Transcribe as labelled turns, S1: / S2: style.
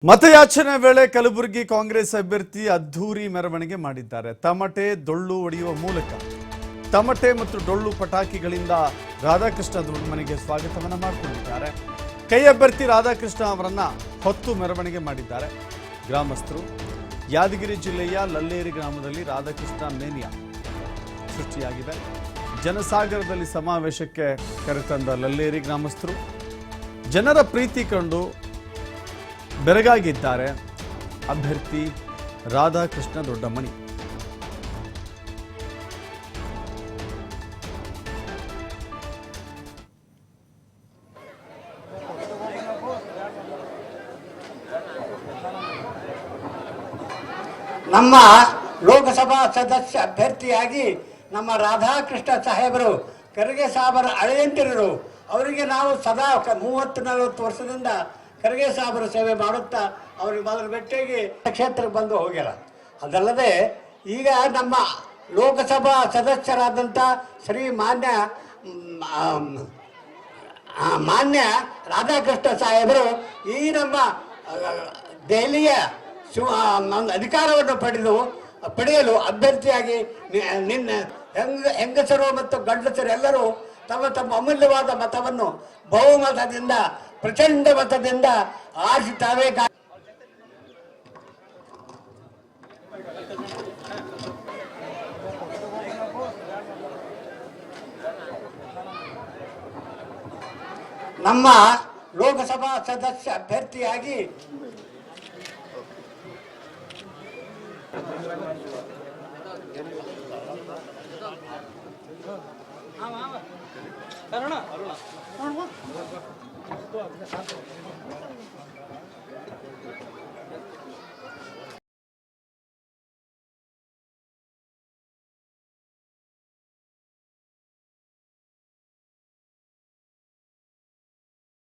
S1: ಮತಯಾಚನೆ ವೇಳೆ ಕಲಬುರಗಿ ಕಾಂಗ್ರೆಸ್ ಅಭ್ಯರ್ಥಿ ಅದ್ಧೂರಿ ಮೆರವಣಿಗೆ ಮಾಡಿದ್ದಾರೆ. ತಮಟೆ ಡೊಳ್ಳು ಹೊಡೆಯುವ ಮೂಲಕ ತಮಟೆ ಮತ್ತು ಡೊಳ್ಳು ಪಟಾಕಿಗಳಿಂದ ರಾಧಾಕೃಷ್ಣ ದೊಡ್ಡಮನೆಗೆ ಸ್ವಾಗತವನ್ನ ಮಾಡಿಕೊಂಡಿದ್ದಾರೆ. ಕೈ ಅಭ್ಯರ್ಥಿ ರಾಧಾಕೃಷ್ಣ ಅವರನ್ನ ಹೊತ್ತು ಮೆರವಣಿಗೆ ಮಾಡಿದ್ದಾರೆ ಗ್ರಾಮಸ್ಥರು. ಯಾದಗಿರಿ ಜಿಲ್ಲೆಯ ಲಲ್ಲೇರಿ ಗ್ರಾಮದಲ್ಲಿ ರಾಧಾಕೃಷ್ಣ ಮೇನಿಯಾ ಸೃಷ್ಟಿಯಾಗಿದೆ. ಜನಸಾಗರದಲ್ಲಿ ಸಮಾವೇಶಕ್ಕೆ ಕರೆತಂದ ಲಲ್ಲೇರಿ ಗ್ರಾಮಸ್ಥರು ಜನರ ಪ್ರೀತಿ ಕಂಡು ಬೆರಗಾಗಿದ್ದಾರೆ ಅಭ್ಯರ್ಥಿ ರಾಧಾಕೃಷ್ಣ ದೊಡ್ಡಮನಿ.
S2: ನಮ್ಮ ಲೋಕಸಭಾ ಸದಸ್ಯ ಅಭ್ಯರ್ಥಿಯಾಗಿ ನಮ್ಮ ರಾಧಾಕೃಷ್ಣ ಸಾಹೇಬರು ಕರಗೆ ಸಾಹೇಬರ ಅಳೆಯಂತಿರರು. ಅವರಿಗೆ ನಾವು ಸದಾ 30-40 ವರ್ಷದಿಂದ ಕರಗೆ ಸಾಹೇಬರ ಸೇವೆ ಮಾಡುತ್ತಾ ಅವ್ರಿಗೆ ಮೊದಲು ಭೇಟಿಯಾಗಿ ಕ್ಷೇತ್ರಕ್ಕೆ ಬಂದು ಹೋಗ್ಯಾರ. ಅದಲ್ಲದೆ ಈಗ ನಮ್ಮ ಲೋಕಸಭಾ ಸದಸ್ಯರಾದಂಥ ಶ್ರೀ ಮಾನ್ಯ ರಾಧಾಕೃಷ್ಣ ಸಾಹೇಬರು ಈ ನಮ್ಮ ದೆಹಲಿಯ ಅಧಿಕಾರವನ್ನು ಪಡೆಯಲು ಅಭ್ಯರ್ಥಿಯಾಗಿ ಹೆಂಗಸರು ಮತ್ತು ಗಂಡಸರು ಎಲ್ಲರೂ ತಮ್ಮ ತಮ್ಮ ಅಮೂಲ್ಯವಾದ ಮತವನ್ನು ಬಹುಮತದಿಂದ ಪ್ರಚಂಡ ಮತದಿಂದ ಆರಿಸುತ್ತವೆ. ನಮ್ಮ ಲೋಕಸಭಾ ಸದಸ್ಯ ಅಭ್ಯರ್ಥಿಯಾಗಿ